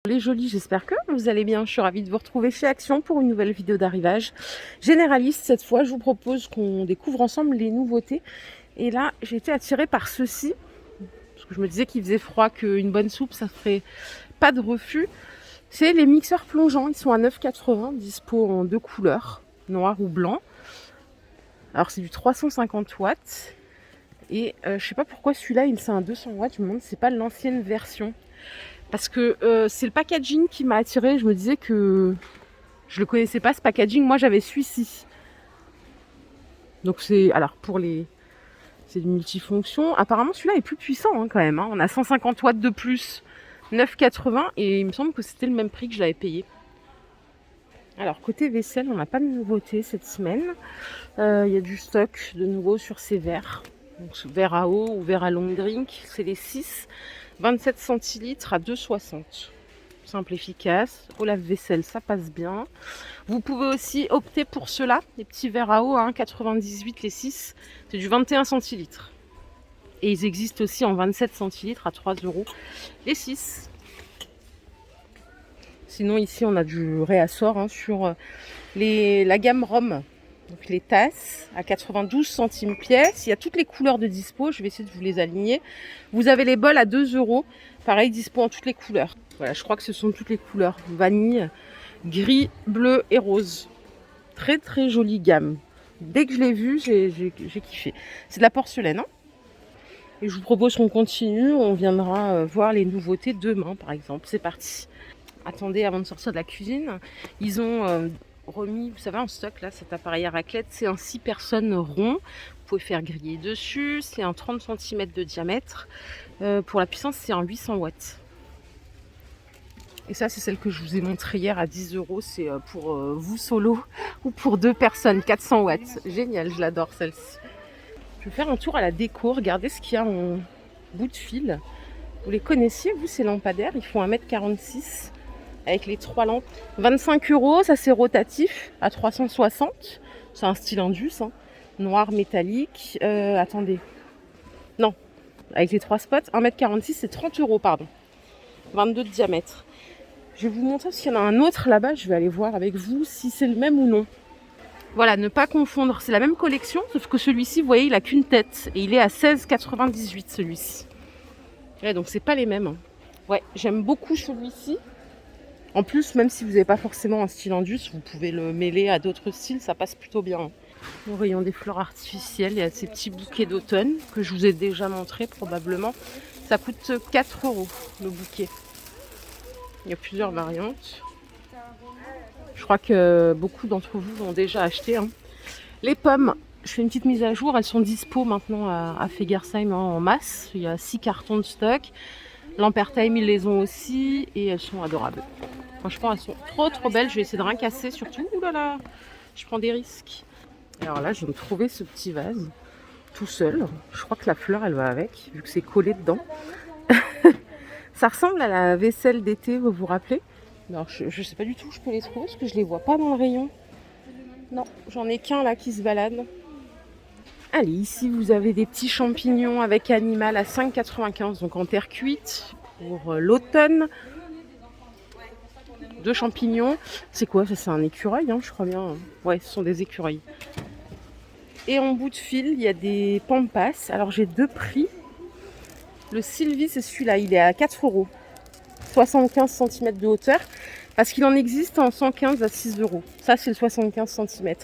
Les jolis, j'espère que vous allez bien. Je suis ravie de vous retrouver chez Action pour une nouvelle vidéo d'arrivage généraliste. Cette fois, je vous propose qu'on découvre ensemble les nouveautés. Et là, j'ai été attirée par ceci, parce que je me disais qu'il faisait froid, qu'une bonne soupe, ça ferait pas de refus. C'est les mixeurs plongeants. Ils sont à 9,80, dispo en deux couleurs, noir ou blanc. Alors, c'est du 350 watts. Et je sais pas pourquoi celui-là, c'est un 200 watts. Je me demande si c'est pas l'ancienne version. Parce que c'est le packaging qui m'a attirée. Je me disais que je le connaissais pas, ce packaging. Moi, j'avais celui-ci. Donc c'est... Alors, pour les... C'est du multifonction. Apparemment, celui-là est plus puissant quand même. On a 150 watts de plus, 9,80. Et il me semble que c'était le même prix que je l'avais payé. Alors, côté vaisselle, on n'a pas de nouveauté cette semaine. Il y a du stock de nouveau sur ces verres. Donc, verre à eau ou verre à long drink. C'est les 6. 27 centilitres à 2,60. Simple, efficace. Au lave-vaisselle, ça passe bien. Vous pouvez aussi opter pour ceux-là, les petits verres à eau, 98 les 6. C'est du 21 centilitres. Et ils existent aussi en 27 centilitres à 3 € les 6. Sinon, ici, on a du réassort sur la gamme Rome. Donc les tasses à 92 centimes pièce. Il y a toutes les couleurs de dispo. Je vais essayer de vous les aligner. Vous avez les bols à 2 €. Pareil, dispo en toutes les couleurs. Voilà, je crois que ce sont toutes les couleurs. Vanille, gris, bleu et rose. Très très jolie gamme. Dès que je l'ai vu, j'ai kiffé. C'est de la porcelaine. Et je vous propose qu'on continue. On viendra voir les nouveautés demain, par exemple. C'est parti. Attendez, avant de sortir de la cuisine, ils ont... remis, vous savez, en stock là, cet appareil à raclette, c'est un 6 personnes rond. Vous pouvez faire griller dessus, c'est un 30 cm de diamètre. Pour la puissance, c'est un 800 watts. Et ça, c'est celle que je vous ai montrée hier à 10 €. C'est pour vous solo ou pour 2 personnes, 400 watts. Génial, je l'adore celle-ci. Je vais faire un tour à la déco, regardez ce qu'il y a en bout de fil. Vous les connaissiez, vous, ces lampadaires? Ils font 1,46 m. Avec les 3 lampes. 25 €, ça c'est rotatif à 360. C'est un style Indus, noir métallique. Attendez. Non, avec les 3 spots, 1,46 m, c'est 30 €, pardon. 22 de diamètre. Je vais vous montrer s'il y en a un autre là-bas. Je vais aller voir avec vous si c'est le même ou non. Voilà, ne pas confondre. C'est la même collection, sauf que celui-ci, vous voyez, il a qu'une tête. Et il est à 16,98 celui-ci. Ouais, donc c'est pas les mêmes. Ouais, j'aime beaucoup celui-ci. En plus, même si vous n'avez pas forcément un style Indus, vous pouvez le mêler à d'autres styles, ça passe plutôt bien. Au rayon des fleurs artificielles, il y a ces petits bouquets d'automne que je vous ai déjà montré probablement. Ça coûte 4 € le bouquet. Il y a plusieurs variantes. Je crois que beaucoup d'entre vous l'ont déjà acheté. Les pommes, je fais une petite mise à jour, elles sont dispo maintenant à Fegersheim en masse. Il y a 6 cartons de stock. Lampertheim, ils les ont aussi et elles sont adorables. Franchement, elles sont trop belles. Je vais essayer de rien casser surtout. Ouh là là, je prends des risques. Alors là, je viens de trouver ce petit vase tout seul. Je crois que la fleur, elle va avec, vu que c'est collé dedans. Ça ressemble à la vaisselle d'été, vous vous rappelez? Alors, je sais pas du tout où je peux les trouver, parce que je les vois pas dans le rayon. Non, j'en ai qu'un là qui se balade. Allez, ici, vous avez des petits champignons avec animal à 5,95, donc en terre cuite pour l'automne. 2 champignons. C'est quoi ça? C'est un écureuil, je crois bien. Ouais, ce sont des écureuils. Et en bout de fil, il y a des pampas. Alors j'ai 2 prix. Le Sylvie, c'est celui-là. Il est à 4 €. 75 cm de hauteur. Parce qu'il en existe en 115 à 6 €. Ça, c'est le 75 cm.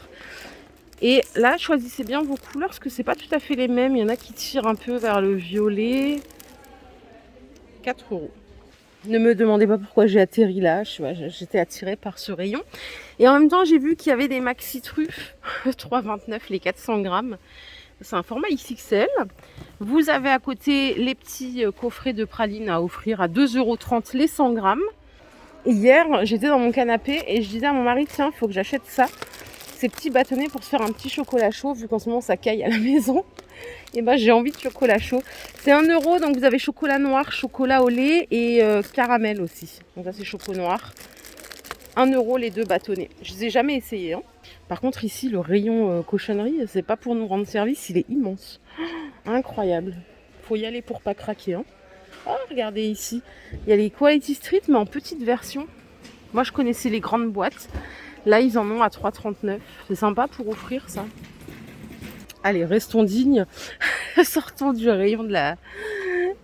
Et là, choisissez bien vos couleurs parce que c'est pas tout à fait les mêmes. Il y en a qui tirent un peu vers le violet. 4 €. Ne me demandez pas pourquoi j'ai atterri là, j'étais attirée par ce rayon. Et en même temps, j'ai vu qu'il y avait des maxi truffes, 3,29 les 400 grammes. C'est un format XXL. Vous avez à côté les petits coffrets de pralines à offrir à 2,30 € les 100 grammes. Et hier, j'étais dans mon canapé et je disais à mon mari, tiens, il faut que j'achète ça. Ces petits bâtonnets pour se faire un petit chocolat chaud, vu qu'en ce moment ça caille à la maison. Et ben j'ai envie de chocolat chaud. C'est 1 €, donc vous avez chocolat noir, chocolat au lait et caramel aussi. Donc ça c'est chocolat noir. 1 € les 2 bâtonnets. Je les ai jamais essayés. Par contre ici le rayon cochonnerie, c'est pas pour nous rendre service, il est immense. Incroyable. Faut y aller pour pas craquer. Oh, regardez ici. Il y a les Quality Street, mais en petite version. Moi, je connaissais les grandes boîtes. Là, ils en ont à 3,39. C'est sympa pour offrir ça. Allez, restons dignes. Sortons du rayon de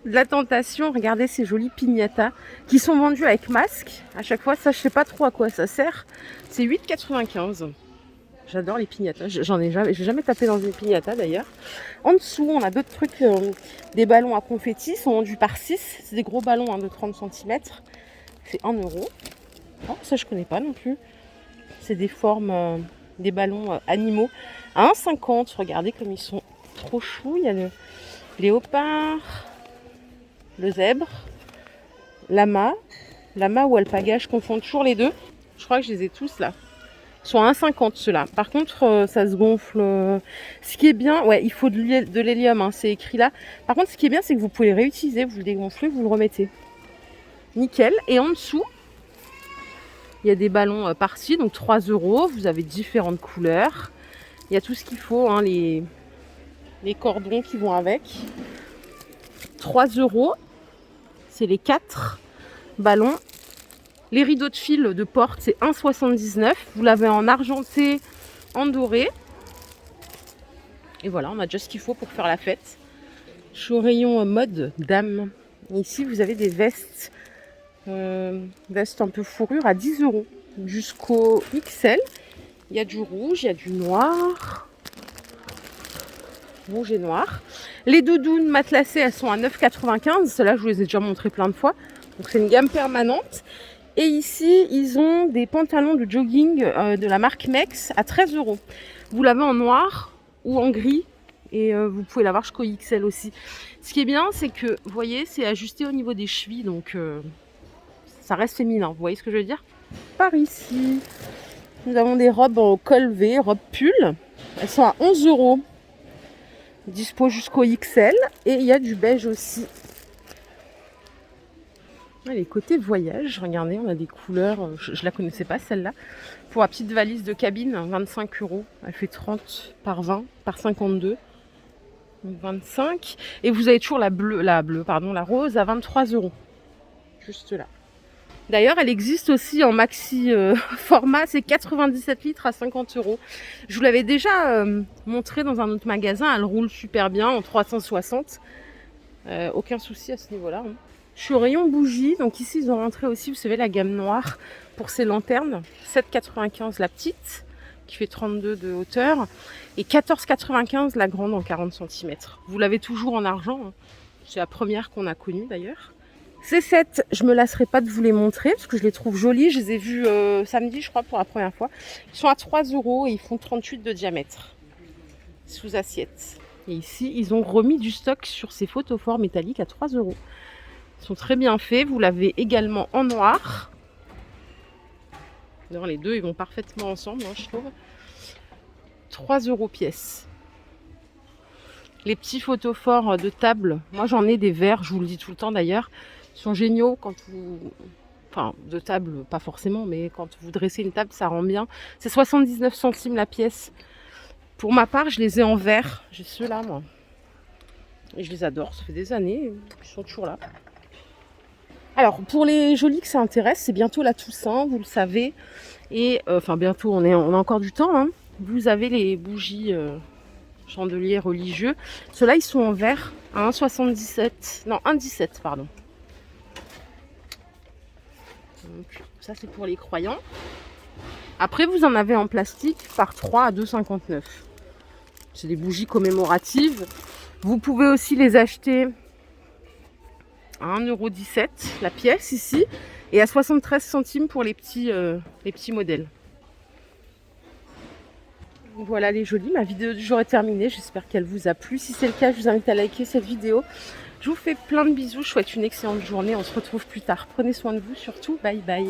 la tentation. Regardez ces jolies piñatas qui sont vendues avec masque. À chaque fois, ça, je sais pas trop à quoi ça sert. C'est 8,95. J'adore les piñatas. J'ai jamais tapé dans une piñata d'ailleurs. En dessous, on a d'autres trucs. Des ballons à confetti. Ils sont vendus par 6. C'est des gros ballons de 30 cm. C'est 1 euro. Oh, ça, je connais pas non plus. C'est des formes, des ballons animaux. À 1,50. Regardez comme ils sont trop choux. Il y a le léopard, le zèbre, lama ou alpaga. Je confonds toujours les deux. Je crois que je les ai tous là. Ils sont à 1,50 ceux-là. Par contre, ça se gonfle. Ce qui est bien, ouais, il faut de l'hélium, hein, c'est écrit là. Par contre, ce qui est bien, c'est que vous pouvez le réutiliser. Vous le dégonflez, vous le remettez. Nickel. Et en dessous, il y a des ballons par-ci, donc 3 euros. Vous avez différentes couleurs. Il y a tout ce qu'il faut, hein, les cordons qui vont avec. 3 euros. C'est les 4 ballons. Les rideaux de fil de porte, c'est 1,79. Vous l'avez en argenté, en doré. Et voilà, on a déjà ce qu'il faut pour faire la fête. Je suis au rayon mode dame. Ici, vous avez des vestes. Vestes un peu fourrure à 10 euros. Jusqu'au XL. Il y a du rouge, il y a du noir. Rouge et noir. Les doudounes matelassées, elles sont à 9,95. Celles-là, je vous les ai déjà montrées plein de fois. Donc, c'est une gamme permanente. Et ici, ils ont des pantalons de jogging de la marque Mex à 13 euros. Vous l'avez en noir ou en gris. Et vous pouvez l'avoir jusqu'au XL aussi. Ce qui est bien, c'est que, vous voyez, c'est ajusté au niveau des chevilles. Donc, ça reste féminin. Vous voyez ce que je veux dire? Par ici, nous avons des robes en col V, robes pull. Elles sont à 11 euros. Dispo jusqu'au XL. Et il y a du beige aussi. Les côtés voyage, regardez, on a des couleurs, je la connaissais pas celle-là. Pour la petite valise de cabine, 25 euros. Elle fait 30 par 20 par 52. Donc 25. Et vous avez toujours la rose à 23 euros. Juste là. D'ailleurs, elle existe aussi en maxi format, c'est 97 litres à 50 euros. Je vous l'avais déjà montré dans un autre magasin, elle roule super bien en 360. Aucun souci à ce niveau-là. Hein. Je suis au rayon bougies, donc ici ils ont rentré aussi, vous savez, la gamme noire pour ces lanternes. 7,95 la petite, qui fait 32 de hauteur, et 14,95 la grande en 40 cm. Vous l'avez toujours en argent, hein. C'est la première qu'on a connue d'ailleurs. Ces 7, je me lasserai pas de vous les montrer, parce que je les trouve jolies. Je les ai vus samedi, je crois, pour la première fois. Ils sont à 3 euros et ils font 38 de diamètre, sous assiette. Et ici, ils ont remis du stock sur ces photophores métalliques à 3 euros. Ils sont très bien faits. Vous l'avez également en noir. D'ailleurs, les deux, ils vont parfaitement ensemble, hein, je trouve. 3 euros pièce. Les petits photophores de table. Moi, j'en ai des verts, je vous le dis tout le temps d'ailleurs. Ils sont géniaux quand vous... Enfin, de table, pas forcément, mais quand vous dressez une table, ça rend bien. C'est 79 centimes la pièce. Pour ma part, je les ai en vert. J'ai ceux-là, moi. Et je les adore. Ça fait des années. Ils sont toujours là. Alors, pour les jolis que ça intéresse, c'est bientôt la Toussaint, vous le savez. Et, enfin, bientôt, on a encore du temps. Hein. Vous avez les bougies chandeliers religieux. Ceux-là, ils sont en verre à 1,77. Non, 1,17, pardon. Donc, ça, c'est pour les croyants. Après, vous en avez en plastique par 3 à 2,59. C'est des bougies commémoratives. Vous pouvez aussi les acheter à 1,17 € la pièce ici et à 73 centimes pour les petits modèles. Voilà les jolis, ma vidéo du jour est terminée, j'espère qu'elle vous a plu. Si c'est le cas, je vous invite à liker cette vidéo. Je vous fais plein de bisous, je vous souhaite une excellente journée, on se retrouve plus tard. Prenez soin de vous surtout, bye bye.